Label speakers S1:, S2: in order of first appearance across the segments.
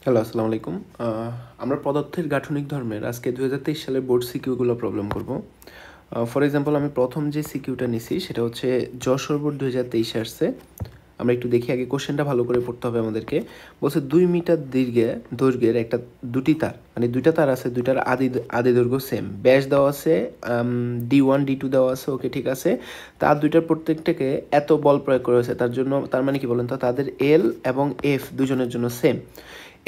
S1: Hello, আসসালামু আলাইকুম। আমরা পদার্থের গাঠনিক ধর্মের আজকে 2023 সালের বোর্ড সিকিউগুলো প্রবলেম করব। ফর এক্সাম্পল আমি প্রথম যে সিকিউটা নিছি সেটা হচ্ছে যশোর বোর্ড 2023 আসছে। আমরা একটু দেখি আগে কোশ্চেনটা ভালো করে পড়তে হবে আমাদেরকে। বলছে 2 মিটার দৈর্ঘ্যের একটা দুটি তার, মানে দুইটা তার আছে, দুইটার আদি দৈর্ঘ্য সেম, ব্যাস দেওয়া আছে, D1 D2 দেওয়া আছে, ওকে ঠিক আছে। তার দুইটার প্রত্যেকটাকে এত বল প্রয়োগ করা হয়েছে, তার জন্য তার মানে কি বলেন তো, তাদের এল এবং এফ দুজনের জন্য সেম।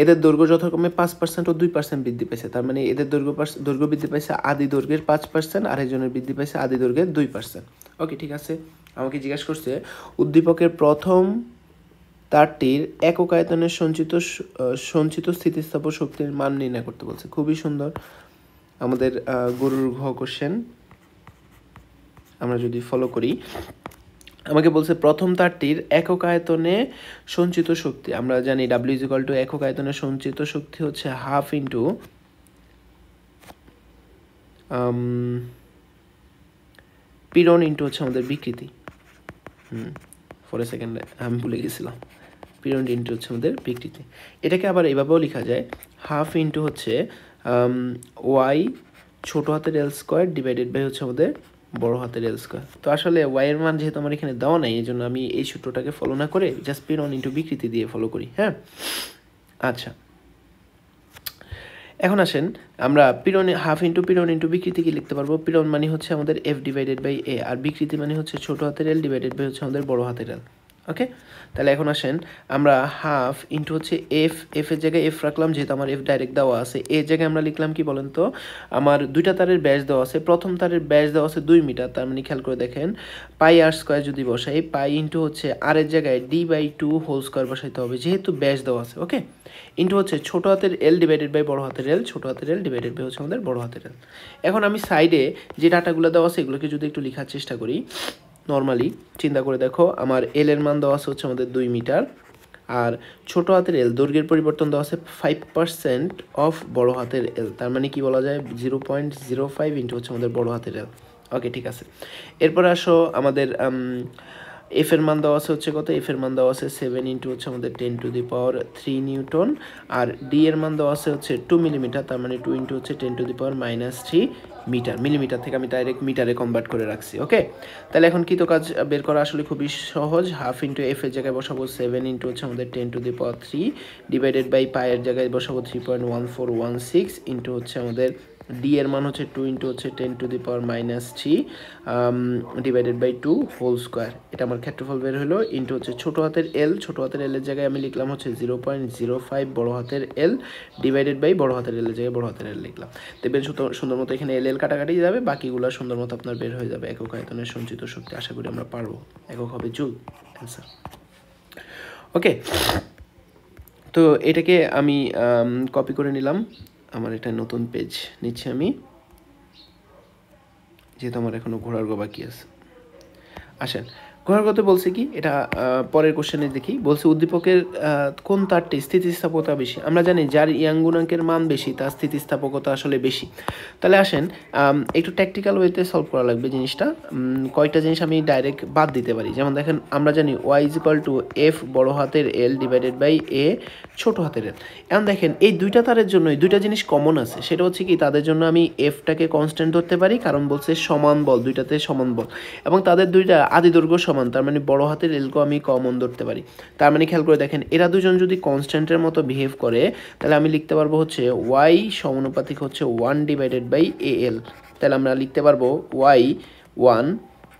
S1: এদের দৈর্ঘ্য যথাক্রমে 5% ও 2% বৃদ্ধি পাইছে, তার মানে এদের দৈর্ঘ্য বৃদ্ধি পাইছে আদি দৈর্ঘ্যের 5%, আরেকজনের বৃদ্ধি পাইছে আদি দৈর্ঘ্যের 2%। ওকে ঠিক আছে। আমাকে জিজ্ঞাসা করছে উদ্দীপকের প্রথম তারটির একক আয়তনের সঞ্চিত স্থিতিস্থাপক শক্তির মান নির্ণয় করতে বলছে। খুবই সুন্দর আমাদের গরুর ঘ কোশ্চেন। আমরা যদি ফলো করি, আমাকে বলছে প্রথম তারটির একক আয়তনে সঞ্চিত শক্তি। আমরা জানি W = একক আয়তনে সঞ্চিত শক্তি হচ্ছে হাফ ইন্টু পীড়ন ইন্টু হচ্ছে আমাদের বিকৃতি। ফর এ সেকেন্ড আমি ভুলে গেছিলাম, পীড়ন ইন্টু হচ্ছে আমাদের বিকৃতি। এটাকে আবার এভাবেও লেখা যায়, হাফ ইন্টু হচ্ছে ওয়াই ছোট হাতের এল স্কোয়ার ডিভাইডেড বাই হচ্ছে আমাদের বড় হাতের এল স্কোয়ার। তো আসলে ওয়াই এর মান যেহেতু আমার এখানে দেওয়া নাই, এই জন্য আমি এই সূত্রটাকে ফলো না করে জাস্ট পীড়ন ইন্টু বিকৃতি দিয়ে ফলো করি। হ্যাঁ, আচ্ছা, এখন আসেন আমরা পীড়নে হাফ ইন্টু পীড়ন ইন্টু বিকৃতি কি লিখতে পারবো। পীড়ন মানে হচ্ছে আমাদের এফ ডিভাইডেড বাই এ, আর বিকৃতি মানে হচ্ছে ছোট হাতের এল ডিভাইডেড বাই হচ্ছে আমাদের বড় হাতের এল। ওকে, তাহলে এখন আসেন আমরা হাফ ইন্টু হচ্ছে এফ এর জায়গায় এফ রাখলাম, যেহেতু আমার এফ ডাইরেক্ট দেওয়া আছে। এর জায়গায় আমরা লিখলাম কি বলেন তো, আমার দুইটা তারের ব্যাস দেওয়া আছে, প্রথম তারের ব্যাস দেওয়া আছে 2 মিটার, তার মানে খেয়াল করে দেখেন পাই আর স্কোয়ার যদি বসাই, পাই ইন্টু হচ্ছে আর এর জায়গায় D/2 হোল স্কোয়ার বসাইতে হবে, যেহেতু ব্যাস দেওয়া আছে। ওকে, ইন্টু হচ্ছে ছোট হাতের এল ডিভাইডেড বাই বড় হাতের এল, ছোট হাতের এল ডিভাইডেড বাই হচ্ছে আমাদের বড় হাতের এল। এখন আমি সাইডে যে ডাটাগুলো দেওয়া আছে এগুলোকে যদি একটু লেখার চেষ্টা করি, নর্মালি চিন্তা করে দেখো, আমার এল এর মান দেওয়া আছে হচ্ছে আমাদের 2 মিটার, আর ছোট হাতের এল দৈর্ঘ্যের পরিবর্তন দেওয়া আছে 5% অফ বড় হাতের এল, তার মানে কি বলা যায় 0.05 ইন্টু হচ্ছে আমাদের বড় হাতের এল। ওকে ঠিক আছে। এরপর আসো আমাদের এফ এর মান দেওয়া আছে হচ্ছে কত, এফ এর মান দেওয়া আছে 7 ইন্টু হচ্ছে আমাদের 10⁻³ নিউটন, আর ডি এর মান দেওয়া আছে হচ্ছে 2 মিলিমিটার, তার মানে 2 ইন্টু হচ্ছে 10⁻³ মিটার। মিলিমিটার থেকে আমি ডাইরেক্ট মিটারে কনভার্ট করে রাখছি। ওকে, তাহলে এখন কি তো কাজ বের করা আসলে খুবই সহজ। হাফ ইন্টু এফ এর জায়গায় বসাবো 7 ইন্টু হচ্ছে আমাদের 10⁻³ ডিভাইডেড বাই পাই এর জায়গায় বসাবো 3.1416 ইন্টু হচ্ছে আমাদের ডি এর মান হচ্ছে 2 ইন্টু হচ্ছে 10⁻³ ডিভাইডেড বাই 2 হোল স্কোয়ার। এটা আমার ক্ষেত্রফল বের হলো, ইন্টু হচ্ছে ছোট হাতের এল এর জায়গায় আমি লিখলাম হচ্ছে 0.05 বড় হাতের এল ডিভাইডেড বাই বড় হাতের এল এর জায়গায় বড় হাতের এল লিখলাম। দেখবেন সুন্দর মতো এখানে এল কাটাকাটি যাবে, বাকিগুলো সুন্দর মতো আপনার বের হয়ে যাবে একক আয়তনের সঞ্চিত শক্তি। আশা করি আমরা পারবো, একক হবে জুল অ্যান্সার। ওকে, তো এটাকে আমি কপি করে নিলাম, আমার এটা নতুন পেজ নিচ্ছি আমি, যেহেতু আমার এখনো ঘোরার গো বাকি আছে। আসেন, ঘোরার কথা বলছে কি, এটা পরের কোশ্চেনে দেখি। বলছে উদ্দীপকের কোন তারটি স্থিতিস্থাপকতা বেশি। আমরা জানি যার ইয়াং গুণাঙ্কের মান বেশি তার স্থিতিস্থাপকতা আসলে বেশি। তাহলে আসেন একটু ট্যাকটিক্যাল ওয়েতে সলভ করা লাগবে জিনিসটা। কয়েকটা জিনিস আমি ডাইরেক্ট বাদ দিতে পারি, যেমন দেখেন আমরা জানি ওয়াই = এফ বড় হাতের এল ডিভাইডেড বাই এ ছোট হাতের এল। এখন দেখেন এই দুইটা তারের জন্যই দুইটা জিনিস কমন আছে, সেটা হচ্ছে কি তাদের জন্য আমি এফটাকে কনস্ট্যান্ট ধরতে পারি, কারণ বলছে সমান বল, দুইটাতে সমান বল, এবং তাদের দুইটা আদি দৈর্ঘ্য সমান, তার মানে বড় হাতের এলকেও আমি কমন ধরতে পারি। তার মানে খেয়াল করে দেখেন এরা দুজন যদি কনস্ট্যান্টের মতো বিহেভ করে, তাহলে আমি লিখতে পারবো হচ্ছে ওয়াই সমানুপাতিক হচ্ছে 1 ডিভাইডেড বাই এ এল। তাহলে আমরা লিখতে পারবো ওয়াই 1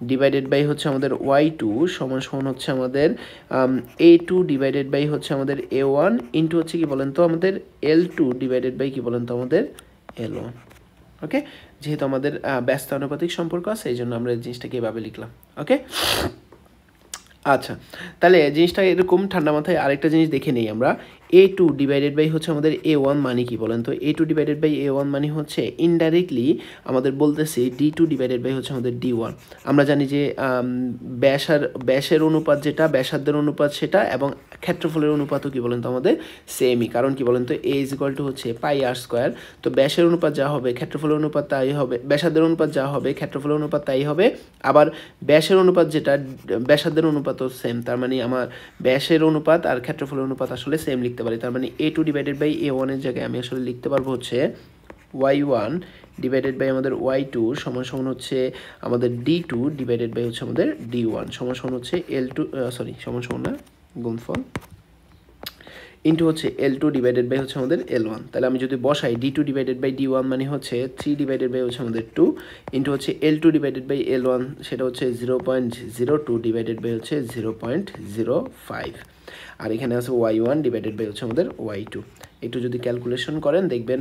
S1: ডিভাইডেড বাই হচ্ছে আমাদের y2 সমান সমান হচ্ছে আমাদের a2 ডিভাইডেড বাই হচ্ছে আমাদের a1 ইন্টু হচ্ছে কি বলেন তো আমাদের l2 ডিভাইডেড বাই কি বলেন তো আমাদের l1। ওকে, যেহেতু আমাদের ব্যস্ত আনুপাতিক সম্পর্ক আছে এই জন্য আমরা এই জিনিসটাকে এভাবে লিখলাম। ওকে, আচ্ছা, তাহলে জিনিসটা এরকম ঠান্ডা মাথায় আরেকটা জিনিস দেখে নেই আমরা। a2 ডিভাইডেড বাই হচ্ছে আমাদের a1 মানে কি বলেন তো, a2 ডিভাইডেড বাই a1 মানে হচ্ছে ইনডাইরেক্টলি আমাদের বলতেছে d2 ডিভাইডেড বাই হচ্ছে আমাদের d1। আমরা জানি যে ব্যাসের অনুপাত যেটা, ব্যাসার্ধের অনুপাত সেটা, এবং ক্ষেত্রফলের অনুপাতও কি বলেন তো আমাদের সেমই, কারণ কি বলেন তো a = হচ্ছে পাই আর স্কোয়ার। তো ব্যাসের অনুপাত যা হবে ক্ষেত্রফলের অনুপাত তাই হবে, ব্যাসার্ধের অনুপাত যা হবে ক্ষেত্রফলের অনুপাত তাই হবে। আবার ব্যাসের অনুপাত যেটা ব্যাসার্ধের অনুপাতও সেম, তার মানে আমার ব্যাসের অনুপাত আর ক্ষেত্রফলের অনুপাত আসলে সেম লিখতে লিখতে পারি। তার মানে A2 ডিভাইডেড বাই A1 এর জায়গায় আমি আসলে লিখতে পারবো হচ্ছে y1 ডিভাইডেড বাই আমাদের y2 সমান সমান হচ্ছে আমাদের d2 ডিভাইডেড বাই হচ্ছে আমাদের d1 সমান সমান হচ্ছে l2 সমান সমান না গুণফল ইন্টু হচ্ছে L2 ডিভাইডেড বাই হচ্ছে আমাদের L1। তাহলে আমি যদি বসাই D2 ডিভাইডেড বাই D1 মানে হচ্ছে 3 ডিভাইডেড বাই হচ্ছে আমাদের 2 ইন্টু হচ্ছে L2 ডিভাইডেড বাই L1 সেটা হচ্ছে 0.02 ডিভাইডেড বাই হচ্ছে 0.05 আর এখানে আছে y1 ডিভাইডেড বাই হচ্ছে আমাদের y2। একটু যদি ক্যালকুলেশন করেন দেখবেন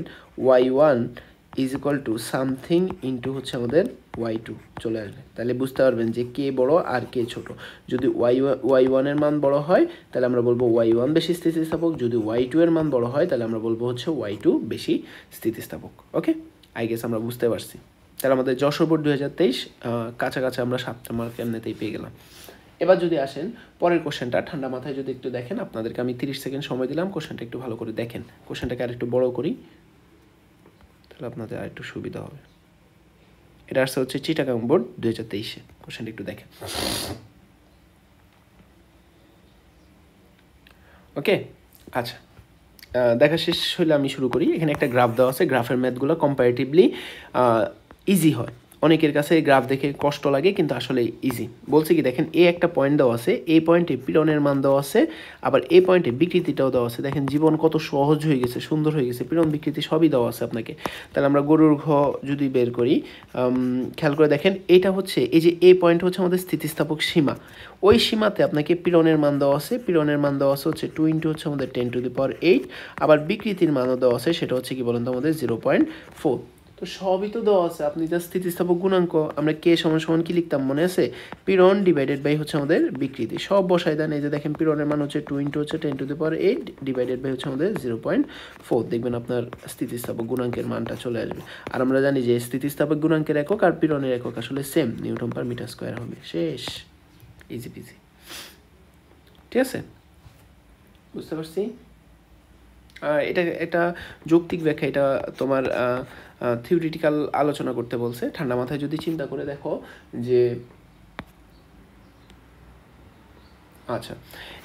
S1: y1 is equal to something into হচ্ছে আমাদের y2 চলে আসবে। তাহলে বুঝতে পারবেন যে কে বড় আর কে ছোট। যদি y1 এর মান বড় হয় তাহলে আমরা বলবো y1 বেশি স্থিতিস্থাপক, যদি y2 এর মান বড় হয় তাহলে আমরা বলবো হচ্ছে y2 বেশি স্থিতিস্থাপক। ওকে, আই গেস আমরা বুঝতে পারছি। তাহলে আমাদের যশোর বোর্ড 2023 কাছাকাছি আমরা 7টা মার্ক এমনিতেই পেয়ে গেলাম। এবার যদি আসেন পরের কোশ্চেনটা, ঠান্ডা মাথায় যদি একটু দেখেন, আপনাদেরকে আমি 30 সেকেন্ড সময় দিলাম, কোশ্চেনটা একটু ভালো করে দেখেন। কোশ্চেনটাকে আর একটু বড় করি তাহলে আপনাদের আর একটু সুবিধা হবে। এটা আসছে হচ্ছে চিটাগাং বোর্ড 2023-এ। কোশ্চেনটা একটু দেখেন। ওকে, আচ্ছা, দেখা শেষ হলে আমি শুরু করি। এখানে একটা গ্রাফ দেওয়া আছে, গ্রাফের ম্যাথগুলো কম্পারেটিভলি ইজি হয়। অনেকের কাছে গ্রাফ দেখে কষ্ট লাগে কিন্তু আসলে ইজি। বলছে কি দেখেন, এ একটা পয়েন্ট দেওয়া আছে, এই পয়েন্টে পীড়নের মান দেওয়া আছে, আবার এই পয়েন্টে বিকৃতিটাও দেওয়া আছে। দেখেন জীবন কত সহজ হয়ে গেছে, সুন্দর হয়ে গেছে, পীড়ন বিকৃতি সবই দেওয়া আছে আপনাকে। তাহলে আমরা গরুর ঘ যদি বের করি, খেয়াল করে দেখেন এটা হচ্ছে এই যে এই পয়েন্ট হচ্ছে আমাদের স্থিতিস্থাপক সীমা। ওই সীমাতে আপনাকে পীড়নের মান দেওয়া আছে, পীড়নের মান দেওয়া আছে হচ্ছে 2 ইন্টু হচ্ছে আমাদের 10⁸, আবার বিকৃতির মানও দেওয়া আছে, সেটা হচ্ছে কি বলেন তো আমাদের 0.4। তো সবই তো দেওয়া আছে, আপনি যা স্থিতিস্থাপক গুণাঙ্ক আমরা কে সমান সমান কি লিখতাম মনে আছে, পীড়ন ডিভাইডেড বাই হচ্ছে আমাদের বিকৃতি, সব বসাই দেন। এই যে দেখেন পীড়নের মান হচ্ছে 2 ইন্টু হচ্ছে 10⁸ ডিভাইডেড বাই হচ্ছে আমাদের 0.4, দেখবেন আপনার স্থিতিস্থাপক গুণাঙ্কের মানটা চলে আসবে। আর আমরা জানি যে স্থিতিস্থাপক গুণাঙ্কের একক আর পীড়নের একক আসলে same, Newton per metre square হবে। শেষ, ইজি পিজি। ঠিক আছে, বুঝতে পারছি। এটা একটা যৌক্তিক ব্যাখ্যা, এটা তোমার থিওরিটিক্যাল আলোচনা করতে বলছে। ঠান্ডা মাথায় যদি চিন্তা করে দেখো যে আচ্ছা,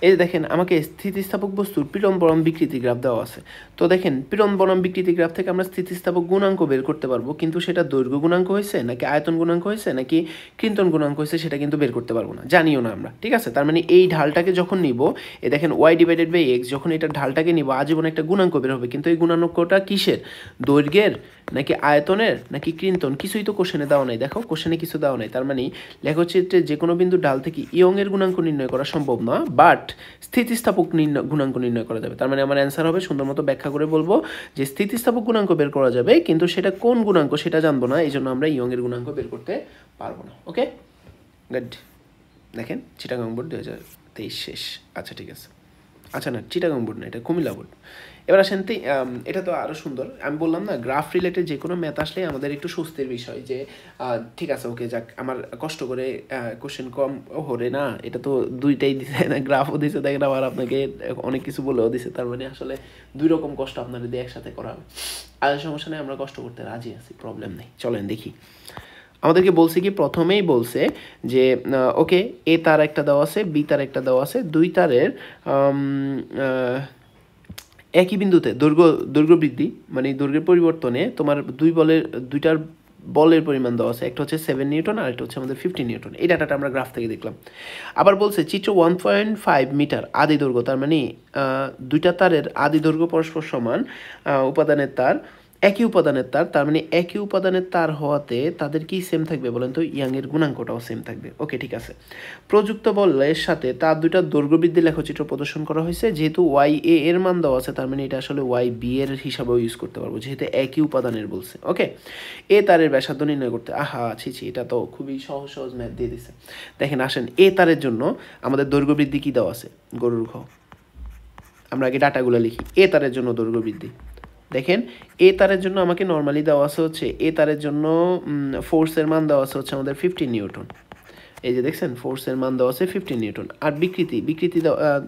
S1: এই দেখেন আমাকে স্থিতিস্থাপক বস্তুর পীড়ন বনাম বিকৃতি গ্রাফ দেওয়া আছে। তো দেখেন পীড়ন বনাম বিকৃতি গ্রাফ থেকে আমরা স্থিতিস্থাপক গুণাঙ্ক বের করতে পারবো, কিন্তু সেটা দৈর্ঘ্য গুণাঙ্ক হয়েছে নাকি আয়তন গুণাঙ্ক হয়েছে নাকি কৃন্তন গুণাঙ্ক হয়েছে সেটা কিন্তু বের করতে পারবো না, জানিও না আমরা। ঠিক আছে, তার মানে এই ঢালটাকে যখন নিব, এ দেখেন y ডিভাইডেড বাই x, যখন এটা ঢালটাকে নিব আজীবন একটা গুণাঙ্ক বের হবে, কিন্তু এই গুণাঙ্কটা কিসের, দৈর্ঘ্যের নাকি আয়তনের নাকি কৃন্তন, কিছুই তো কোশ্চেনে দেওয়া নাই। দেখো কোশ্চেনে কিছু দেওয়া নাই, তার মানে লেখচিত্রে যে কোনো বিন্দু ডাল থেকে ইয়ং এর গুণাঙ্ক নির্ণয় করা সম্ভব না, বাট স্থিতিস্থাপক গুণাঙ্ক নির্ণয় করা যাবে। তার মানে আমার অ্যান্সার হবে, সুন্দর মতো ব্যাখ্যা করে বলবো যে স্থিতিস্থাপক গুণাঙ্ক বের করা যাবে, কিন্তু সেটা কোন গুণাঙ্ক সেটা জানবো না, এই জন্য আমরা ইয়ং এর গুণাঙ্ক বের করতে পারবো না। ওকে, গুড। দেখেন চিটাগাং বোর্ড 2023 শেষ। আচ্ছা ঠিক আছে, আচ্ছা না চিটাগাং বোর্ড না, এটা কুমিল্লা বোর্ড। এবার আসেন, এটা তো আরও সুন্দর। আমি বললাম না, গ্রাফ রিলেটেড যে কোনো ম্যাথ আসলে আমাদের একটু স্বস্তির বিষয় যে ঠিক আছে ওকে যাক, আমার কষ্ট করে কোশ্চেন কম হরে না, এটা তো দুইটাই দিছে না, গ্রাফও দিছে দেখেন, আবার আপনাকে অনেক কিছু বলেও দিছে, তার মানে আসলে দুই রকম কষ্ট আপনার দিয়ে একসাথে করা হবে। আর সমস্যা নেই, আমরা কষ্ট করতে রাজি আছি, প্রবলেম নেই। চলেন দেখি, আমাদেরকে বলছে কি, প্রথমেই বলছে যে ওকে এ তার একটা দেওয়া আছে, বি তার একটা দেওয়া আছে, দুই তারের একই বিন্দুতে দৈর্ঘ্য বৃদ্ধি মানে দৈর্ঘ্যের পরিবর্তনে তোমার দুইটার বলের পরিমাণ দেওয়া আছে, একটা হচ্ছে 7 নিউটন আর একটা হচ্ছে আমাদের 15 নিউটন। এই ডাটাটা আমরা গ্রাফ থেকে দেখলাম। আবার বলছে চিত্র 1.5 মিটার আদি দৈর্ঘ্য, তার মানে দুইটা তারের আদি দৈর্ঘ্য পরস্পর সমান, উপাদানের তার একই উপাদানের তার, তার মানে একই উপাদানের তার হওয়াতে তাদের কি সেম থাকবে বলেন তো, ইয়াংয়ের গুণাঙ্কটাও সেম থাকবে। ওকে ঠিক আছে, প্রযুক্ত বলের সাথে তার দুইটা দৈর্ঘ্য বৃদ্ধি লেখচিত্র প্রদর্শন করা হয়েছে। যেহেতু ওয়াই এ এর মান দেওয়া আছে, তার মানে এটা আসলে ওয়াই বি এর হিসাবেও ইউজ করতে পারবো, যেহেতু একই উপাদানের বলছে। ওকে, এ তারের ব্যাসার্ধ নির্ণয় করতে, আহা ছি, এটা তো খুবই সহজ ম্যাথ দিয়ে দিছে। দেখেন আসেন, এ তারের জন্য আমাদের দৈর্ঘ্য বৃদ্ধি কি দেওয়া আছে, গরুর ঘ। আমরা আগে ডাটাগুলো লিখি। এ তারের জন্য দৈর্ঘ্য বৃদ্ধি দেখেন, এ তারের জন্য আমাকে নর্মালি দেওয়া আছে হচ্ছে, এ তারের জন্য ফোর্সের মান দেওয়া আছে হচ্ছে আমাদের 15 নিউটন। এই যে দেখছেন ফোর্সের মান দেওয়া আছে 15 নিউটন। আর বিকৃতি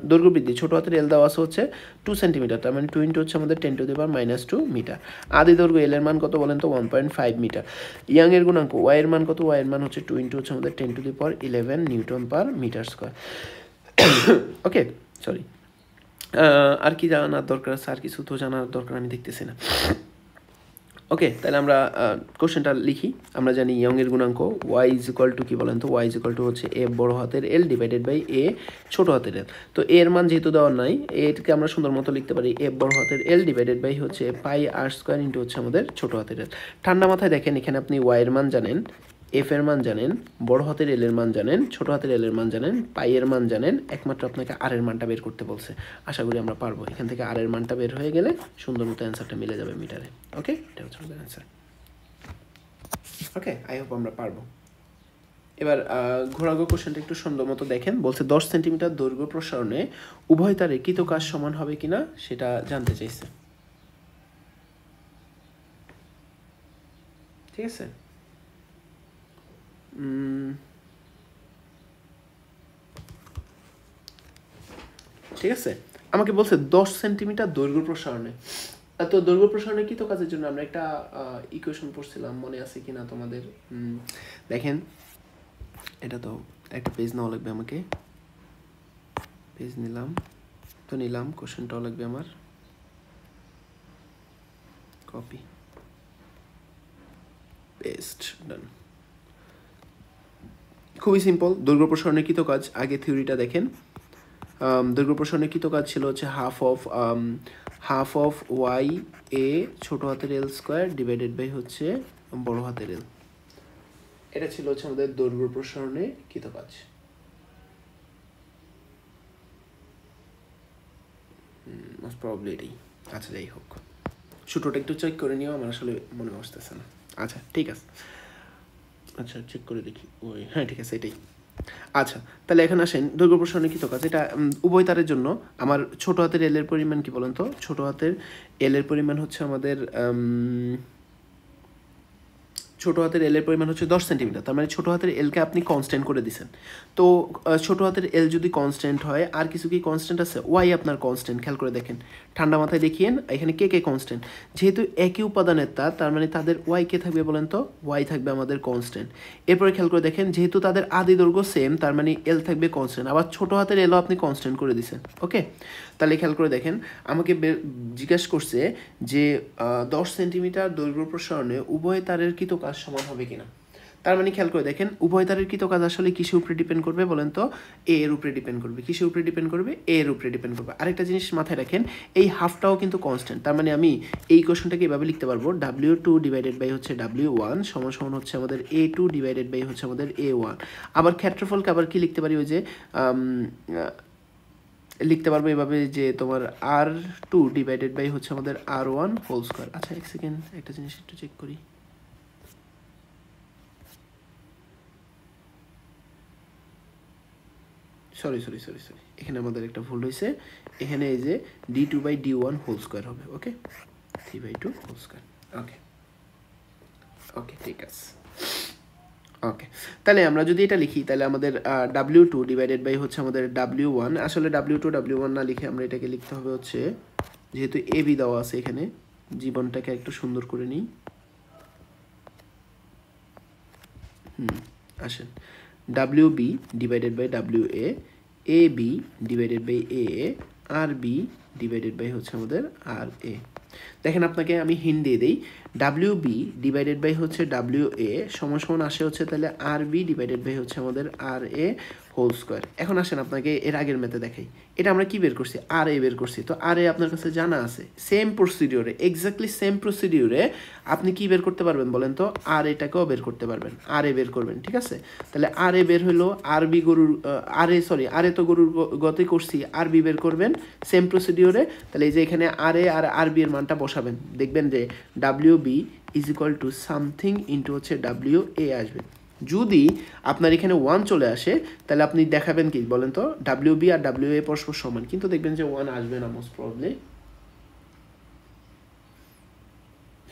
S1: দৈর্ঘ্য বৃদ্ধি ছোটো হাতের এল দেওয়া আছে হচ্ছে 2 সেন্টিমিটার, তার মানে 2 ইন্টু হচ্ছে আমাদের 10⁻⁻2 মিটার। আদি দৈর্ঘ্য এল এর মান কত বলেন তো, 1.5 মিটার। ইয়াং এর গুণাঙ্ক ওয়াই এর মান কত, ওয়াই এর মান হচ্ছে 2 ইন্টু হচ্ছে আমাদের 10⁻11 newton per metre square. Okay sorry, আর কি জানার দরকার আছে, আর কিছু তো জানার দরকার আমি দেখতেছি না। ওকে, তাহলে আমরা কোশ্চেনটা লিখি। আমরা জানি ইয়ংয়ের গুণাঙ্ক ওয়াই ইজ ইকুয়াল টু কী বলেন তো, ওয়াই ইজ ইকুয়াল টু হচ্ছে এ বড় হাতের এল ডিভাইডেড বাই এ ছোটো হাতের এল। তো এর মান যেহেতু দেওয়া নাই, এটাকে আমরা সুন্দর মতো লিখতে পারি এ বড় হাতের এল ডিভাইডেড বাই হচ্ছে পাই আর স্কোয়ার ইন্টু হচ্ছে আমাদের ছোটো হাতের এল। ঠান্ডা মাথায় দেখেন, এখানে আপনি ওয়াইয়ের মান জানেন, এফ এর মান জানেন, বড় হাতের এল এর মান জানেন, ছোটো হাতের এল এর মান জানেন, পাই এর মান জানেন, একমাত্র আপনাকে আর এর মানটা বের করতে বলছে। আশা করি আমরা পারবো। এখান থেকে আর এর মানটা বের হয়ে গেলে সুন্দর মতো অ্যান্সারটা মিলে যাবে মিটারে। ওকে, এটা হচ্ছে আমাদের অ্যান্সার। ওকে, আই হোপ আমরা পারবো। এবার ঘোরাগো কোশ্চেনটা একটু সুন্দর মতো দেখেন। বলছে 10 সেন্টিমিটার দৈর্ঘ্য প্রসারণে উভয় তারে কৃতকাজ সমান হবে কিনা সেটা জানতে চাইছে। ঠিক আছে, ঠিক আছে, আমাকে বলছে 10 সেন্টিমিটার দৈর্ঘ্য প্রসারণে। তো দৈর্ঘ্য প্রসারণে কৃত কাজের জন্য আমরা একটা ইকুয়েশন পড়ছিলাম, মনে আছে কিনা তোমাদের? দেখেন, এটা তো একটা পেজ নেওয়া লাগবে আমাকে, পেজ নিলাম, তো নিলাম, কোশ্চেনটাও লাগবে আমার, কপি পেস্ট, ডান। খুবই সিম্পল। দৈর্ঘ্য প্রসারণের কৃত কাজ, আগে থিওরিটা দেখেন। দৈর্ঘ্য প্রসারণের কৃত কাজ ছিল হচ্ছে হাফ অফ ওয়াই এ ছোটো হাতের এল স্কোয়ার ডিভাইডেড বাই হচ্ছে বড় হাতের এল। এটা ছিল হচ্ছে আমাদের দৈর্ঘ্য প্রসারণে কৃত কাজ। মোস্ট প্রবাবলি এটাই। আচ্ছা, যাই হোক, ছোটোটা একটু চেক করে নিও, আমার আসলে মনে বসতেছে না। আচ্ছা, ঠিক আছে, আচ্ছা চেক করে দেখি। ওই হ্যাঁ, ঠিক আছে, এটাই। আচ্ছা, তাহলে এখন আসেন দৈর্ঘ্য প্রসারণে কৃত কাজ। এটা উভয় তারের জন্য আমার ছোটো হাতের এল এর পরিমাণ কি বলেন তো? ছোটো হাতের এল এর পরিমাণ হচ্ছে আমাদের ছোটো হাতের এল এর পরিমাণ হচ্ছে 10 সেন্টিমিটার। তার মানে ছোটো হাতের এলকে আপনি কনস্ট্যান্ট করে দিচ্ছেন। তো ছোটো হাতের এল যদি কনস্ট্যান্ট হয়, আর কিছু কি কনস্ট্যান্ট আছে? ওয়াই আপনার কনস্ট্যান্ট, খেয়াল করে দেখেন, ঠান্ডা মাথায় দেখিয়েন এখানে কে কে কনস্ট্যান্ট। যেহেতু একই উপাদানের তার মানে তাদের ওয়াই কে থাকবে বলেন তো? ওয়াই থাকবে আমাদের কনস্ট্যান্ট। এরপরে খেয়াল করে দেখেন, যেহেতু তাদের আদি দৈর্ঘ্য সেম, তার মানে এল থাকবে কনস্ট্যান্ট। আবার ছোটো হাতের এলও আপনি কনস্ট্যান্ট করে দিচ্ছেন। ওকে, তাহলে খেয়াল করে দেখেন, আমাকে জিজ্ঞাসা করছে যে 10 সেন্টিমিটার দৈর্ঘ্য প্রসারণে উভয় তারের কৃত কাজ সমান হবে কিনা। তার মানে খেয়াল করে দেখেন, উভয় তারের কৃত কাজ আসলে কিসের উপরে ডিপেন্ড করবে বলেন তো? এ এর উপরে ডিপেন্ড করবে। কিসের উপরে ডিপেন্ড করবে? এ এর উপরে ডিপেন্ড করবে। আরেকটা জিনিস মাথায় রাখেন, এই হাফটাও কিন্তু কনস্ট্যান্ট। তার মানে আমি এই কোশ্চেনটাকে এভাবে লিখতে পারবো, W2 ডিভাইডেড বাই হচ্ছে W1 সমান সমান হচ্ছে আমাদের A2 ডিভাইডেড বাই হচ্ছে আমাদের A1। আবার ক্ষেত্রফলকে আবার কি লিখতে পারি? ওই যে লিখতে পারবো এভাবে যে তোমার R2 ডিভাইডেড বাই হচ্ছে আমাদের R1 হোল স্কোয়ার। আচ্ছা, এক সেকেন্ড, একটা জিনিস একটু চেক করি। সরি, এখানে আমাদের একটা ভুল হয়েছে। এখানে এই যে D2 by D1 whole square হবে। ওকে, 3/2 হোল স্কোয়ার। ওকে, ওকে, ঠিক আছে। ওকে, তাহলে আমরা যদি এটা লিখি, তাহলে আমাদের W2 ডিভাইডেড বাই হচ্ছে আমাদের W1, আসলে W2 W1 না লিখে আমরা এটাকে লিখতে হবে হচ্ছে, যেহেতু AB দেওয়া আছে এখানে, জীবনটাকে একটু সুন্দর করে নিই। আসেন, WB divided by WA, AB divided by AA, RB divided by হচ্ছে আমাদের RA। দেখেন, আপনাকে আমি হিন্ট দিয়ে দিই, WB ডিভাইডেড বাই হচ্ছে WA সমান সমান আসে হচ্ছে তাহলে RB ডিভাইডেড বাই হচ্ছে আমাদের RA হোল স্কোয়ার। এখন আসেন আপনাকে এর আগের ম্যাথে দেখাই, এটা আমরা কি বের করছি? RA বের করছি। তো RA আপনার কাছে জানা আছে, সেম প্রসিডিওরে, এক্স্যাক্টলি সেম প্রসিডিওরে আপনি কি বের করতে পারবেন বলেন তো? RAটাকেও বের করতে পারবেন, RA বের করবেন। ঠিক আছে, তাহলে RA বের হলো, RA তো গরুর গতি করছি, RB বের করবেন সেম প্রসিডিওরে। তাহলে এই যে এখানে RA আর RB এর মানটা বসাবেন, দেখবেন যে WB is equal to something into হচ্ছে WA আসবে। যদি আপনার এখানে 1 চলে আসে, তাহলে আপনি দেখাবেন কি বলেন তো? WB আর WA পরস্পর সমান, কিন্তু দেখবেন যে 1 আসবে না মোস্ট প্রবাবলি।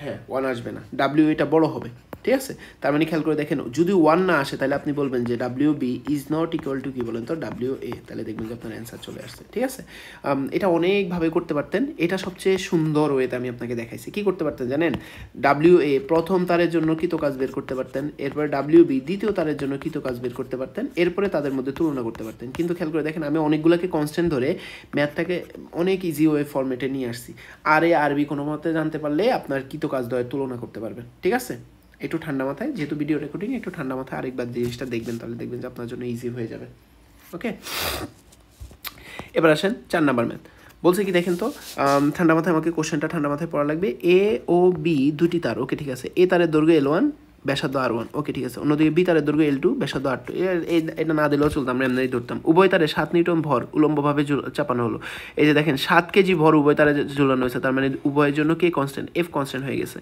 S1: হ্যাঁ, 1 আসবে না, WA টা বড় হবে। ঠিক আছে, তার মানে খেয়াল করে দেখেন যদি 1 না আসে তাহলে আপনি বলবেন যে W B is not equal to কি বলেন তো ডাব্লিউ এ, তাহলে দেখবেন যে আপনার অ্যান্সার চলে আসছে। ঠিক আছে, এটা অনেকভাবে করতে পারতেন, এটা সবচেয়ে সুন্দর ওয়েতে আমি আপনাকে দেখাইছি। কি করতে পারতেন জানেন, ডাব্লিউ এ প্রথম তারের জন্য কৃত কাজ বের করতে পারতেন, এরপরে ডাব্লিউ বি দ্বিতীয় তারের জন্য কৃত কাজ বের করতে পারতেন, এরপরে তাদের মধ্যে তুলনা করতে পারতেন। কিন্তু খেয়াল করে দেখেন আমি অনেকগুলোকে কনস্ট্যান্ট ধরে ম্যাথটাকে অনেক ইজি ওয়ে ফরম্যাটে নিয়ে আসছি। আর এ আরবি কোনো মতে জানতে পারলে আপনার কৃত কাজ দ্বয়ের তুলনা করতে পারবেন। ঠিক আছে, একটু ঠান্ডা মাথায়, যেহেতু ভিডিও রেকর্ডিং, একটু ঠান্ডা মাথায় আরেকবার জিনিসটা দেখবেন, তাহলে দেখবেন যে আপনার জন্য ইজি হয়ে যাবে। ওকে, এবার আসেন 4 নাম্বার ম্যাথ। বলছে কি দেখেন তো, ঠান্ডা মাথায় আমাকে কোশ্চেনটা ঠান্ডা মাথায় পড়া লাগবে। এ ও বি দুটি তার, ওকে ঠিক আছে, এ তারের দৈর্ঘ্য L1 ব্যাসার্ধ R1, ওকে ঠিক আছে, অন্যদিকে বি তারের দৈর্ঘ্য L2 ব্যাসার্ধ R2। এটা না দিলেও চলতো, আমরা এমনি ধরতাম। উভয় তারে 7 নিউটন ভর উলম্বভাবে চাপানো হলো। এই যে দেখেন 7 কেজি ভর উভয় তারে ঝুলানো হয়েছে, তার মানে উভয়ের জন্য কে কনস্ট্যান্ট, এফ কনস্ট্যান্ট হয়ে গেছে।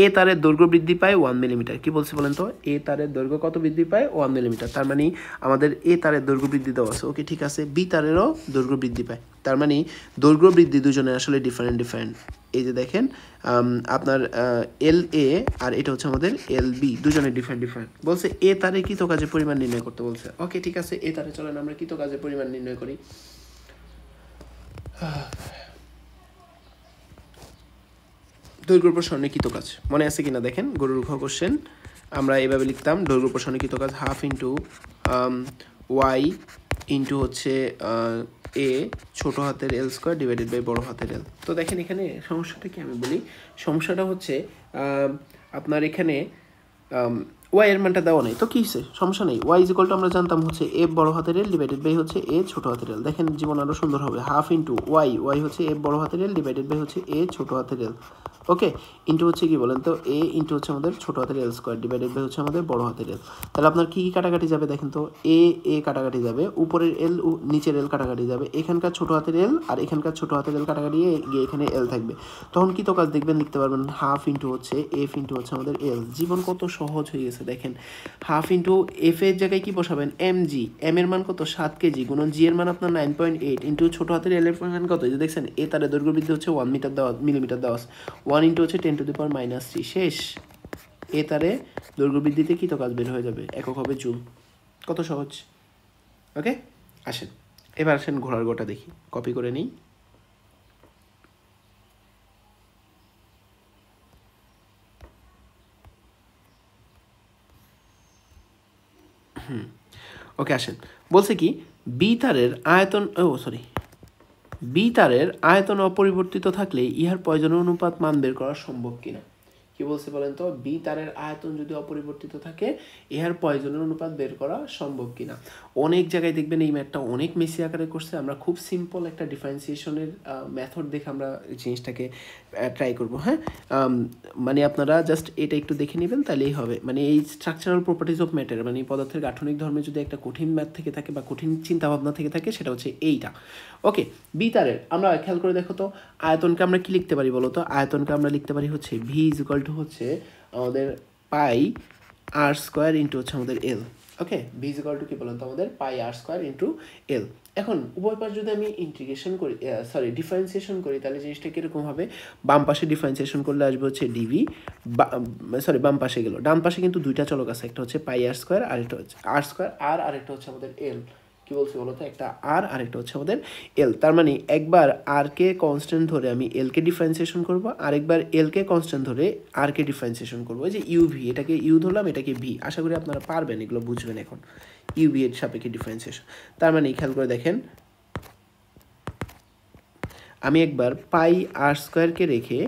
S1: এ তারের দৈর্ঘ্য বৃদ্ধি পায় 1 মিলিমিটার। কি বলছে বলেন তো, এ তারের দৈর্ঘ্য কত বৃদ্ধি পায়, 1 মিলিমিটার। তার মানে আমাদের এ তারের দৈর্ঘ্য বৃদ্ধি দেওয়া আছে, ওকে ঠিক আছে, বি তারেরও দৈর্ঘ্য বৃদ্ধি পায়। তার মানে দৈর্ঘ্য বৃদ্ধি দুজনের আসলে ডিফারেন্ট। এই যে দেখেন আপনার এল এ আর এটা হচ্ছে আমাদের এল বি, দুজনের ডিফারেন্ট। বলছে এ তারে কৃত কাজের পরিমাণ নির্ণয় করতে বলছে। ওকে ঠিক আছে, এ তারে চলেন আমরা কৃত কাজের পরিমাণ নির্ণয় করি। দৈর্ঘ্য প্রসারণে কৃত কাজ মনে আছে কিনা দেখেন, গরুর ঘ কোশ্চেন আমরা এভাবে লিখতাম, দৈর্ঘ্য প্রসারণে কৃত কাজ হাফ ইন্টু ওয়াই ইন্টু হচ্ছে এ ছোট হাতের এল স্কোয়ার ডিভাইডেড বাই বড় হাতের এল। তো দেখেন এখানে সমস্যাটা কি আমি বলি, সমস্যাটা হচ্ছে আপনার এখানে ওয়াই এর মানটা দেওয়া নেই, তো কী হচ্ছে সমস্যা নেই। ওয়াই ইজ ইকুয়াল টু আমরা জানতাম হচ্ছে এ বড় হাতের এল ডিভাইডেড বাই হচ্ছে এ ছোট হাতের এল। দেখেন জীবন আরও সুন্দর হবে, হাফ ইন্টু ওয়াই হচ্ছে এ বড় হাতের এল ডিভাইডেড বাই হচ্ছে এ ছোট হাতের এল, ওকে, ইন্টু হচ্ছে কি বলেন তো এ ইন্টু হচ্ছে আমাদের ছোট হাতের এল স্কোয়ার ডিভাইডেড বাই হচ্ছে আমাদের বড় হাতের এল। তাহলে আপনার কী কী কাটাকাটি যাবে দেখেন তো, এ কাটাকাটি যাবে, উপরের এল নিচের এল কাটাকাটি যাবে, এখানকার ছোট হাতের এল আর এখানকার ছোট হাতের এল কাটাকাটি গিয়ে এখানে এল থাকবে। তখন কী তো কাজ দেখবেন লিখতে পারবেন হাফ ইন্টু হচ্ছে এফ ইন্টু হচ্ছে আমাদের এল। জীবন কত সহজ হয়ে গেছে দেখেন, হাফ ইন্টু এফ এর জায়গায় কি বসাবেন এম জি, এম এর মান কত 7 কেজি গুণন জি এর মান আপনার 9.8 ইন্টু ছোট হাতের এল এর মান কত, এই যে দেখছেন এ তার দৈর্ঘ্য বৃদ্ধি হচ্ছে 1 মিলিমিটার দেওয়া 1 ইন্টু হচ্ছে 10⁻³ শেষ। এ তারে দৈর্ঘ্য বৃদ্ধিতে কী তো কাজ বের হয়ে যাবে, একক হবে জুল। কত সহজ। ওকে, আসেন এবার আসেন ঘোড়ার গোটা দেখি, কপি করে নিই। ওকে আসেন, বলছে কি বি তারের আয়তন বি তারের আয়তন অপরিবর্তিত থাকলে ইহার প্রয়োজনীয় অনুপাত মান বের করা সম্ভব কিনা। কি বলছে বলেন তো, বি তারের আয়তন যদি অপরিবর্তিত থাকে ইহার প্রয়োজনীয় অনুপাত বের করা সম্ভব কিনা। অনেক জায়গায় দেখবেন এই ম্যাথটা অনেক মেসি আকারে করছে, আমরা খুব সিম্পল একটা ডিফারেন্সিয়েশনের মেথড দেখে আমরা জিনিসটাকে ট্রাই করব। হ্যাঁ, মানে আপনারা জাস্ট এটা একটু দেখে নেবেন তাহলেই হবে। মানে এই স্ট্রাকচারাল প্রপার্টিজ অফ ম্যাটার, মানে পদার্থের গাঠনিক ধর্মে যদি একটা কঠিন ম্যাথ থেকে থাকে বা কঠিন চিন্তাভাবনা থেকে থাকে সেটা হচ্ছে এইটা। ওকে, বি তারের আমরা খেয়াল করে দেখো তো আয়তনকে আমরা কি লিখতে পারি বলো তো, আয়তনকে আমরা লিখতে পারি হচ্ছে ভি ইজ ইকুয়াল টু হচ্ছে আমাদের পাই আর স্কোয়ার ইন্টু হচ্ছে আমাদের এল। ওকে, ভি ইজ ইকুয়াল টু কি বলেন তো আমাদের পাই আর স্কোয়ার ইন্টু এল। এখন উভয় পাশ যদি আমি ইন্টিগ্রেশন করি ডিফারেন্সিয়েশন করি তাহলে জিনিসটা কীরকম হবে, বাম পাশে ডিফারেন্সিয়েশন করলে আসবে হচ্ছে ডিভি, বাম পাশে গেল, ডান পাশে কিন্তু দুইটা চলক আছে, একটা হচ্ছে পাই আর স্কোয়ার আর একটা হচ্ছে আর স্কোয়ার আর আরেকটা হচ্ছে আমাদের এল। কি বলছি বলতো, একটা আর আরেকটা হচ্ছে আমাদের এল। তার মানে একবার আর কে কনস্ট্যান্ট ধরে আমি এল কে ডিফারেন্সিয়েশন করবো, আরেকবার এল কে কনস্ট্যান্ট ধরে আর কে ডিফারেন্সিয়েশন করবো। এই যে ইউভি, এটাকে ইউ ধরলাম এটাকে ভি, আশা করি আপনারা পারবেন, এগুলো বুঝবেন এখন ইউভি এর সাপেক্ষে ডিফারেন্সিয়েশন। তার মানে খেয়াল করে দেখেন আমি একবার পাই আর স্কোয়ারকে রেখে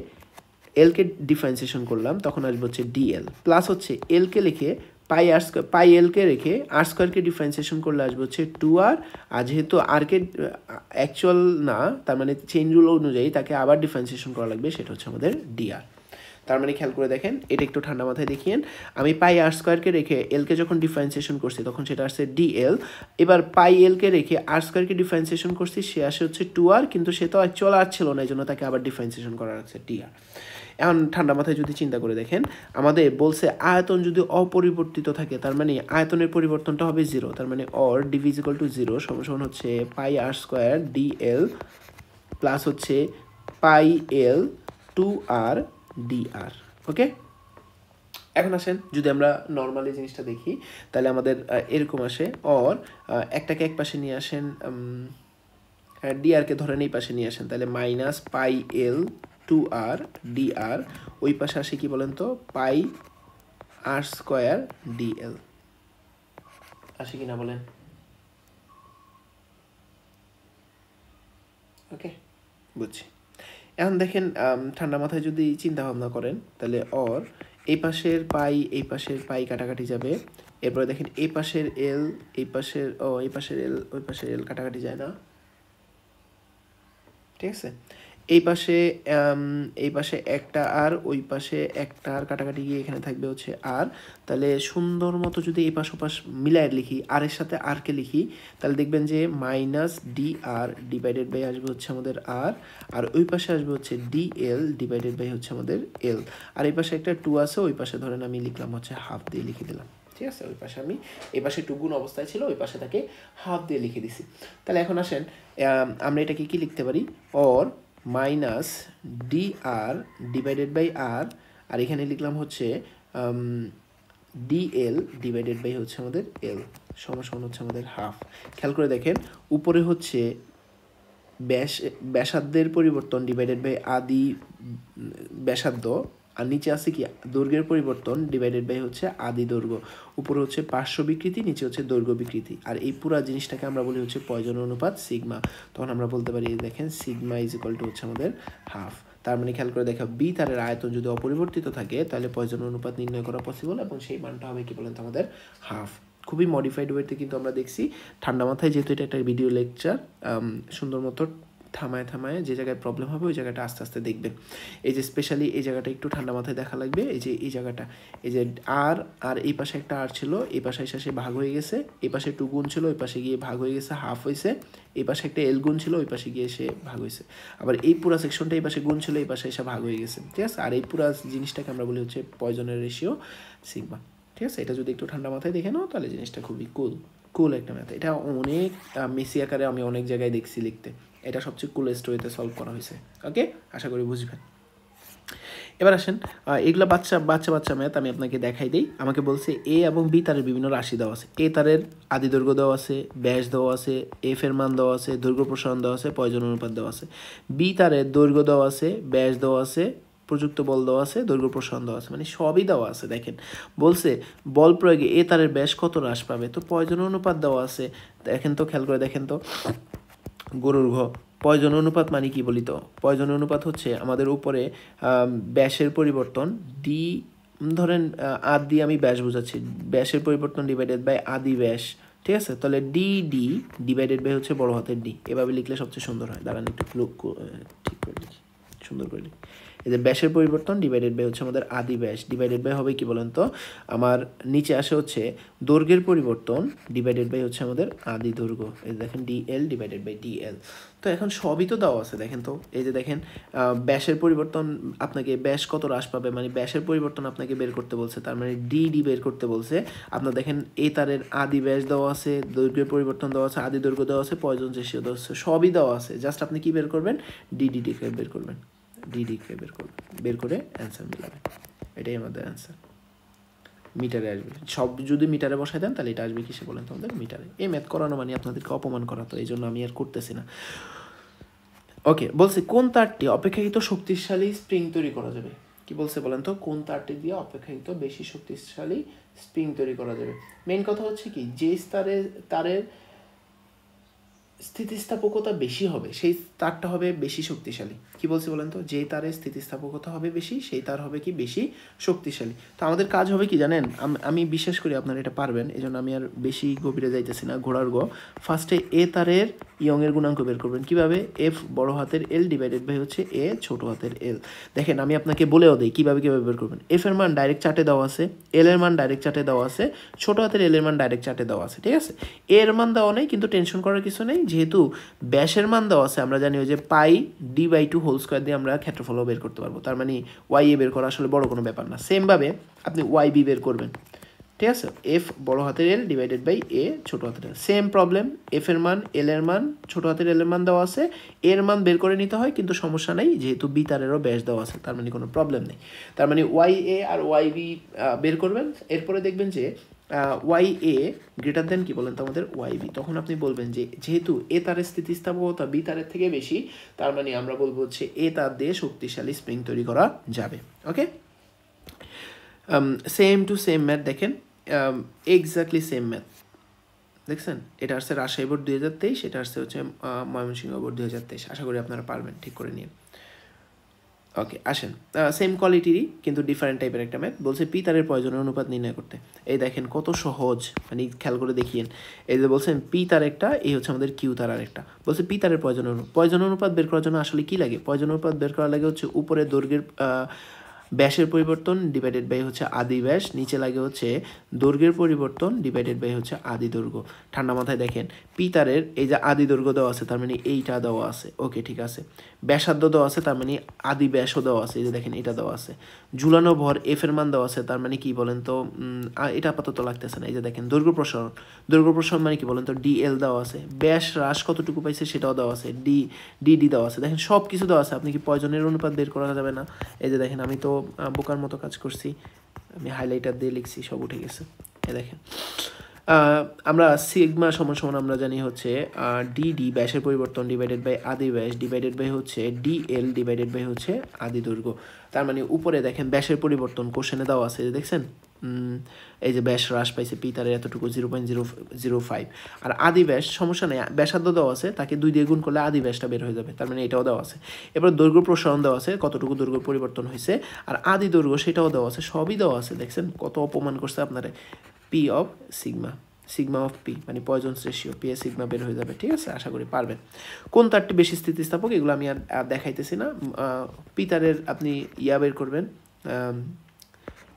S1: এলকে ডিফারেন্সিয়েশন করলাম, তখন আসবে হচ্ছে ডিএল, প্লাস হচ্ছে এলকে লিখে পাই আর স্কোয়ার পাই এলকে রেখে আর স্কোয়ারকে ডিফারেন্সিয়েশন করলে আসবে হচ্ছে 2r, আর যেহেতু আরকে অ্যাকচুয়াল না তার মানে চেইন রুল অনুযায়ী তাকে আবার ডিফারেন্সিয়েশন করা লাগবে, সেটা হচ্ছে আমাদের ডিআর। তার মানে খেয়াল করে দেখেন এটা একটু ঠান্ডা মাথায় দেখিয়েন, আমি পাই আর স্কোয়ারকে রেখে এলকে যখন ডিফারেন্সিয়েশন করছি তখন সেটা আসছে ডিএল, এবার পাই এলকে রেখে আর স্কোয়ারকে ডিফারেন্সিয়েশন করছি সে আসে হচ্ছে 2r, কিন্তু সে তো অ্যাকচুয়াল আর ছিল না, এই জন্য তাকে আবার ডিফারেন্সিয়েশন করা হচ্ছে ডিআর। এখন ঠান্ডা মাথায় যদি চিন্তা করে দেখেন আমাদের বলছে আয়তন যদি অপরিবর্তিত থাকে তার মানে আয়তনের পরিবর্তনটা হবে 0, তার মানে or dv is equal to 0 সমান হচ্ছে পাই আর স্কোয়ার ডিএল প্লাস হচ্ছে পাই এল 2r dr। ওকে, এখন আসেন যদি আমরা নর্মালি জিনিসটা দেখি তাহলে আমাদের এরকম আসে, অর একটাকে এক পাশে নিয়ে আসেন, ডিআরকে ধরেন এই পাশে নিয়ে আসেন, তাহলে মাইনাস পাই এল টু আর ডিআর, ওই পাশে আসে কি বলেন তো পাই আর স্কোয়ার ডিএল, আসে কিনা বলেন? ওকে, বুঝছি। এখন দেখেন ঠান্ডা মাথায় যদি চিন্তা ভাবনা করেন তাহলে অর এই পাশের পাই এই পাশের পাই কাটাকাটি যাবে, এরপরে দেখেন এই পাশের এল এই পাশের এই পাশের এল ওই পাশের এল কাটাকাটি যায় না, ঠিক আছে? এই পাশে একটা আর ওই পাশে একটা আর কাটাকাটি গিয়ে এখানে থাকবে হচ্ছে আর, তাহলে সুন্দর মতো যদি এই পাশ ওপাশ মিলায় লিখি, আর এর সাথে আরকে লিখি, তাহলে দেখবেন যে minus D R divided by আসবে হচ্ছে আমাদের আর, আর ওই পাশে আসবে হচ্ছে ডি এল ডিভাইডেড বাই হচ্ছে আমাদের এল, আর এই পাশে একটা টু আছে, ওই পাশে ধরেন আমি লিখলাম হচ্ছে হাফ দিয়ে লিখে দিলাম, ঠিক আছে? ওই পাশে আমি এই পাশে টু গুণ অবস্থায় ছিল, ওই পাশে তাকে হাফ দিয়ে লিখে দিছি। তাহলে এখন আসেন আমরা এটাকে কি লিখতে পারি, or minus D R divided by R, আর এখানে লিখলাম হচ্ছে ডিএল ডিভাইডেড বাই হচ্ছে আমাদের এল সমান হচ্ছে আমাদের হাফ। খেয়াল করে দেখেন উপরে হচ্ছে ব্যাসার্ধের পরিবর্তন ডিভাইডেড বাই আদি ব্যাসার্ধ, আর নিচে আছে কি দৈর্ঘ্যের পরিবর্তন ডিভাইডেড বাই হচ্ছে আদি দৈর্ঘ্য, উপরে হচ্ছে পার্শ্ব বিকৃতি, নিচে হচ্ছে দৈর্ঘ্য বিকৃতি, আর এই পুরো জিনিসটাকে আমরা বলি হচ্ছে পয়জন অনুপাত সিগমা। তখন আমরা বলতে পারি দেখেন সিগমা ইজ ইকুয়াল টু হচ্ছে আমাদের হাফ। তার মানে খেয়াল করে দেখা বি তারের আয়তন যদি অপরিবর্তিত থাকে তাহলে পয়জন অনুপাত নির্ণয় করা পসিবল, এবং সেই মানটা হবে কি বলেন তো আমাদের হাফ। খুবই মডিফাইড ওয়েতে কিন্তু আমরা দেখছি, ঠান্ডা মাথায় যেহেতু এটা একটা ভিডিও লেকচার, সুন্দর মতো থামায় যে জায়গায় প্রবলেম হবে ওই জায়গাটা আস্তে আস্তে দেখবেন। এই যে স্পেশালি এই জায়গাটা একটু ঠান্ডা মাথায় দেখা লাগবে, এই যে এই জায়গাটা, এই যে আর এই পাশে একটা আর ছিল, এই পাশে এসে ভাগ হয়ে গেছে, এই পাশে টু গুণ ছিল, ওই পাশে গিয়ে ভাগ হয়ে গেছে হাফ হয়েছে, এই পাশে একটা এল গুণ ছিল, ওই পাশে গিয়ে এসে ভাগ হয়েছে, আবার এই পুরো সেকশনটা এই পাশে গুণ ছিল, এই পাশে এসে ভাগ হয়ে গেছে, ঠিক আছে? আর এই পুরো জিনিসটাকে আমরা বলি হচ্ছে পয়জনের রেশিও সিগমা, ঠিক আছে? এটা যদি একটু ঠান্ডা মাথায় দেখে নাও তাহলে জিনিসটা খুবই কুল একটা ম্যাথ। এটা অনেক মেসি আকারে আমি অনেক জায়গায় দেখছি লিখতে, এটা সবচেয়ে কুলেস্ট ওয়েতে সলভ করা হয়েছে। ওকে, আশা করি বুঝবেন। এবার আসেন এগুলো বাচ্চা ম্যাথ আমি আপনাকে দেখাই দিই। আমাকে বলছে এ এবং বি তারের বিভিন্ন রাশি দেওয়া আছে, এ তারের আদি দৈর্ঘ্য দেওয়া আছে, ব্যাস দেওয়া আছে, এফ এর মান দেওয়া আছে, দৈর্ঘ্য প্রসারণ দেওয়া আছে, পয়জন অনুপাত দেওয়া আছে। বি তারের দৈর্ঘ্য দেওয়া আছে, ব্যাস দেওয়া আছে, প্রযুক্ত বল দেওয়া আছে, দৈর্ঘ্য প্রসারণ দেওয়া আছে, মানে সবই দেওয়া আছে। দেখেন বলছে বল প্রয়োগে এ তারের ব্যাস কত হ্রাস পাবে, তো পয়জন অনুপাত দেওয়া আছে। দেখেন তো, খেয়াল করে দেখেন তো, গরুর ঘ পয়জন অনুপাত মানে কি বলি তো, পয়জন অনুপাত হচ্ছে আমাদের উপরে ব্যাসের পরিবর্তন ডি, ধরেন আদ দিয়ে আমি ব্যাস বোঝাচ্ছি, ব্যাসের পরিবর্তন ডিভাইডেড বাই আদি ব্যাস, ঠিক আছে? তাহলে ডি ডিভাইডেড বাই হচ্ছে বড় হাতের ডি, এভাবে লিখলে সবচেয়ে সুন্দর হয়। দাঁড়ান একটু ঠিক করে লিখি, সুন্দর করে লিখি। এই যে ব্যাসের পরিবর্তন ডিভাইডেড বাই হচ্ছে আমাদের আদি ব্যাস, ডিভাইডেড বাই হবে কি বলেন তো, আমার নিচে আসে হচ্ছে দৈর্ঘ্যের পরিবর্তন ডিভাইডেড বাই হচ্ছে আমাদের আদি দৈর্ঘ্য, এই দেখেন ডিএল ডিভাইডেড বাই ডিএল। তো এখন সবই তো দেওয়া আছে, দেখেন তো, এই যে দেখেন ব্যাসের পরিবর্তন, আপনাকে ব্যাস কত হ্রাস পাবে, মানে ব্যাসের পরিবর্তন আপনাকে বের করতে বলছে, তার মানে ডি বের করতে বলছে। আপনার দেখেন এই তারের আদি ব্যাস দেওয়া আছে, দৈর্ঘ্যের পরিবর্তন দেওয়া আছে, আদি দৈর্ঘ্য দেওয়া আছে, পয়জন রেশিও দেওয়া আছে, সবই দেওয়া আছে। জাস্ট আপনি কি বের করবেন, ডিকে বের করবেন, ডিকে বের করে অ্যান্সার মিলাবেন, এটাই আমাদের অ্যান্সার। মিটারে আসবে, সব যদি মিটারে বসায় দেন তাহলে এটা আসবে কিসে বলেন তোমাদের, মিটারে। এই ম্যাথ করানো মানে আপনাদেরকে অপমান করা, তো এই জন্য আমি আর করতেছি না। ওকে, বলছে কোন তারটি অপেক্ষাকৃত শক্তিশালী স্প্রিং তৈরি করা যাবে, কি বলছে বলেন তো, কোন তারটি দিয়ে অপেক্ষাকৃত বেশি শক্তিশালী স্প্রিং তৈরি করা যাবে। মেইন কথা হচ্ছে কি, যে তারের স্থিতিস্থাপকতা বেশি হবে সেই তারটা হবে বেশি শক্তিশালী। কি বলছে বলেন তো, যে তারের স্থিতিস্থাপকতা হবে বেশি সেই তার হবে কি বেশি শক্তিশালী। তো আমাদের কাজ হবে কি জানেন, আমি বিশ্বাস করি আপনারা এটা পারবেন, এই জন্য আমি আর বেশি গভীরে যাইতেছি না। ঘোড়ার গ ফার্স্টে এ তারের ইয়ংয়ের গুণাঙ্ক বের করবেন কিভাবে, এফ বড় হাতের এল ডিভাইডেড বাই হচ্ছে এ ছোট হাতের এল। দেখেন আমি আপনাকে বলেও দিই কিভাবে বের করবেন। এফ এর মান ডাইরেক্ট চার্টে দেওয়া আছে, এল এর মান ডাইরেক্ট চার্টে দেওয়া আছে, ছোট হাতের এল এর মান ডাইরেক্ট চার্টে দেওয়া আছে, ঠিক আছে? এর মান দেওয়া নেই, কিন্তু টেনশন করার কিছু নেই, যেহেতু ব্যাসের মান দেওয়া আছে, আমরা জানি যে পাই ডি বাই 2 হোল স্কোয়ার দিয়ে আমরা ক্ষেত্রফলও বের করতে পারবো, তার মানে ওয়াই এ বের করা আসলে বড় কোনো ব্যাপার না। সেমভাবে আপনি ওয়াই বি বের করবেন, ঠিক আছে, এফ বড় হাতের এল ডিভাইডেড বাই এ ছোট হাতের এল। সেম প্রবলেম, এফ এর মান, এল এর মান, ছোট হাতের এল এর মান দেওয়া আছে, এর মান বের করে নিতে হয়, কিন্তু সমস্যা নেই যেহেতু বি তারেরও ব্যাস দেওয়া আছে, তার মানে কোনো প্রবলেম নেই। তার মানে Y A R Y B বের করবেন। এরপরে দেখবেন যে ওয়াই এ গ্রেটার দেন কি বলেন তো আমাদের ওয়াই বি, তখন আপনি বলবেন যে যেহেতু এ তারের স্থিতিস্থাপকতা বি তারের থেকে বেশি, তার মানে আমরা বলবো হচ্ছে এ তার দিয়ে শক্তিশালী স্প্রিং তৈরি করা যাবে। ওকে, সেম টু সেম ম্যাথ দেখেন, এক্স্যাক্টলি সেম ম্যাথ দেখছেন। এটা আসছে রাজশাহী বোর্ড 2023, এটা আসছে হচ্ছে ময়মনসিংহ বোর্ড 2023। আশা করি আপনারা পারবেন, ঠিক করে নিন। ওকে, আসেন, সেম কোয়ালিটিরই কিন্তু ডিফারেন্ট টাইপের একটা ম্যাথ। বলছে পি তারের প্রয়োজনীয় অনুপাত নির্ণয় করতে। এই দেখেন কত সহজ, মানে খেয়াল করে দেখিয়েন। এই যে বলছেন পি তার একটা, এই হচ্ছে আমাদের কিউ তার আরেকটা। বলছে পি তারের প্রয়োজনীয় অনুপাত বের করার জন্য আসলে কি লাগে? প্রয়োজনীয় অনুপাত বের করা লাগে হচ্ছে উপরে দৈর্ঘ্যের ব্যাসের পরিবর্তন ডিভাইডেড বাই হচ্ছে আদি ব্যাস, নিচে লাগে হচ্ছে দৈর্ঘ্যের পরিবর্তন ডিভাইডেড বাই হচ্ছে আদি দৈর্ঘ্য। ঠান্ডা মাথায় দেখেন, পি তারের এই যে আদি দৈর্ঘ্য দেওয়া আছে, তার মানে এইটা দেওয়া আছে। ওকে, ঠিক আছে। ব্যাসার্ধ দেওয়া আছে, তার মানে আদি ব্যাসও দেওয়া আছে, এই যে দেখেন এটা দেওয়া আছে। ঝুলানো ভর এফ এর মান দেওয়া আছে, তার মানে কি বলেন তো, এটা আপাতত লাগতেছে না। এই যে দেখেন দৈর্ঘ্য প্রসারণ মানে কি বলেন তো, ডি এল দেওয়া আছে। ব্যাস হ্রাস কতটুকু পাইছে সেটাও দেওয়া আছে, ডি দেওয়া আছে। দেখেন সব কিছু দেওয়া আছে, আপনি কি প্রয়োজনের অনুপাত বের করা যাবে না? এই যে দেখেন, আমি তো বোকার মতো কাজ করছি, আমি হাইলাইটার দিয়ে লিখছি, সব উঠে গেছে। এই দেখেন, আমরা সিগমা সমান সমান আমরা জানি হচ্ছে ডি ব্যাসের পরিবর্তন ডিভাইডেড বাই আদি ব্যাস ডিভাইডেড বাই হচ্ছে ডি এল ডিভাইডেড বাই হচ্ছে আদি দৈর্ঘ্য। তার মানে উপরে দেখেন ব্যাসের পরিবর্তন কোশ্চেনে দেওয়া আছে, দেখছেন এই যে ব্যাস হ্রাস পাইছে পি তারের এতটুকু 0.005। আর আদি ব্যাস সমস্যা নেই, ব্যাসার্ধ দেওয়া আছে, তাকে 2 দিয়ে গুণ করলে আদি ব্যাসটা বের হয়ে যাবে, তার মানে এটাও দেওয়া আছে। এবার দৈর্ঘ্য প্রসারণ দেওয়া আছে, কতটুকু দৈর্ঘ্য পরিবর্তন হয়েছে, আর আদি দৈর্ঘ্য সেটাও দেওয়া আছে, সবই দেওয়া আছে। দেখছেন কত অপমান করছে আপনারা। P of sigma of P মানে পয়জনস রেশিও, পি এ সিগমা বের হয়ে যাবে। ঠিক আছে, আশা করি পারবেন। কোন তারটি বেশি স্থিতিস্থাপক এগুলো আমি আর দেখাইতেছি না। পি তারের আপনি বের করবেন,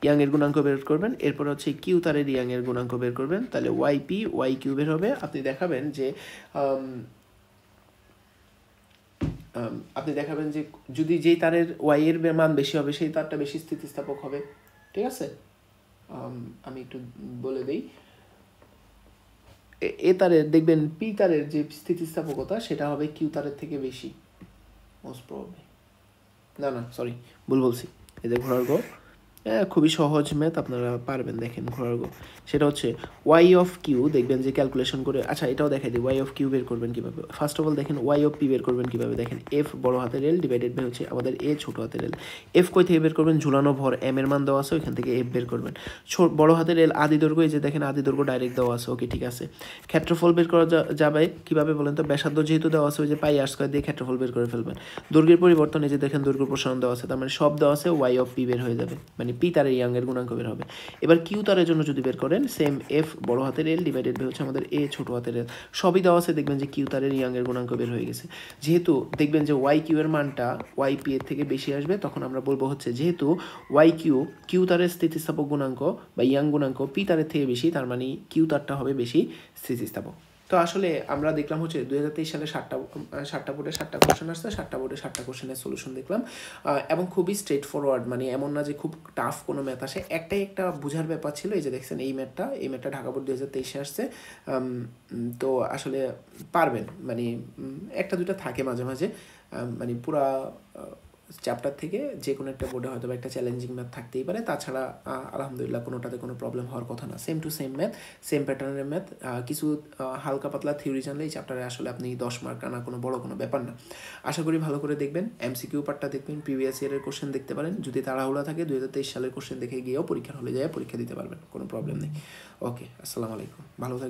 S1: ইয়াং এর গুণাঙ্ক বের করবেন, এরপর হচ্ছে কিউ তারের ইয়াং এর গুণাঙ্ক বের করবেন, তাহলে ওয়াই পি ওয়াই কিউ বের হবে। আপনি দেখাবেন যে যদি যেই তারের ওয়াই এর মান বেশি হবে সেই তারটা বেশি স্থিতিস্থাপক হবে। ঠিক আছে, আমি একটু বলে দিই, এ তারের দেখবেন পি তারের যে স্থিতিস্থাপকতা সেটা হবে কিউ তারের থেকে বেশি মোস্ট প্রবাবলি। না সরি, ভুল বলছি। এই যে ঘোড়ার গো, খুবই সহজ ম্যাথ, আপনারা পারবেন। দেখেন ঘোড়ার গো, সেটা হচ্ছে ওয়াই অফ কিউ, দেখবেন যে ক্যালকুলেশন করে, আচ্ছা এটাও দেখাই দিই ওয়াই অফ কিউ বের করবেন কীভাবে। ফার্স্ট অফ অল দেখেন ওয়াই অফ পি বের করবেন কীভাবে, দেখেন এফ বড় হাতের এল ডিভাইডেড বাই হচ্ছে আমাদের এ ছোটো হাতের এল। এফ কই থেকে বের করবেন, ঝুলানো ভর এম এর মান দেওয়া আছে, ওইখান থেকে এফ বের করবেন। বড় হাতের এল আদি দৈর্ঘ্য, এই যে দেখেন আদি দৈর্ঘ্য ডাইরেক্ট দেওয়া আছে। ওকে, ঠিক আছে। ক্ষেত্রফল বের করা যাবে কীভাবে বলেন তো, ব্যাসার্ধ যেহেতু দেওয়া আছে, ওই যে পাই আর স্কয়ার দিয়ে ক্ষেত্রফল বের করে ফেলবেন। দৈর্ঘ্যের পরিবর্তন, এই যে দেখেন দৈর্ঘ্য প্রসারণ দেওয়া আছে, তার মানে সব দেওয়া আছে, ওয়াই অফ পি বের হয়ে যাবে, মানে পি তারের ইয়াং এর গুণাঙ্ক বের হবে। এবার কিউ তারের জন্য যদি বের করেন, সেম এফ বড় হাতের এল ডিভাইডেড বাই হচ্ছে আমাদের এ ছোট হাতের এল, সবই দেওয়া আছে। দেখবেন যে কিউ তারের ইয়াং এর গুণাঙ্ক বের হয়ে গেছে। যেহেতু দেখবেন যে ওয়াই কিউ এর মানটা ওয়াই পি এর থেকে বেশি আসবে, তখন আমরা বলবো হচ্ছে যেহেতু ওয়াই কিউ তারের স্থিতিস্থাপক গুণাঙ্ক বা ইয়াং গুণাঙ্ক পি তারের থেকে বেশি, তার মানে কিউ তারটা হবে বেশি স্থিতিস্থাপক। তো আসলে আমরা দেখলাম হচ্ছে 2023 সালে 7টা বোর্ডে 7টা কোশ্চেন আসছে, 7টা বোর্ডে 7টা কোশ্চেনের সলিউশন দেখলাম, এবং খুবই স্ট্রেট ফরওয়ার্ড, মানে এমন না যে খুব টাফ কোনো ম্যাথ আসে। একটাই একটা বোঝার ব্যাপার ছিল, এই যে দেখছেন এই ম্যাথটা ঢাকা বোর্ড 2023 আসছে। তো আসলে পারবেন, মানে একটা দুটা থাকে মাঝে মাঝে, মানে পুরা চ্যাপ্টার থেকে যে কোনো একটা বোর্ডে হয়তো একটা চ্যালেঞ্জিং ম্যাথ থাকতেই পারে, তাছাড়া আলহামদুলিল্লাহ কোনোটাতে কোনো প্রবলেম হওয়ার কথা না। Same to same math, same প্যাটার্নের ম্যাথ, কিছু হালকা পাতলা থিওরি জানলে এই চ্যাপ্টারে আসলে আপনি 10 মার্ক আনা কোনো বড় কোনো ব্যাপার না। আশা করি ভালো করে দেখবেন, এমসিকিউ পার্টটা দেখবেন, প্রিভিয়াস ইয়ারের কোশ্চেন দেখতে পারেন। যদি তাড়াহুড়া থাকে 2023 সালের কোশ্চেন দেখে গিয়েও পরীক্ষার হলে যায় পরীক্ষা দিতে পারবেন, কোনো প্রবলেম নেই। ওকে, আসসালামু আলাইকুম, ভালো থাকবেন।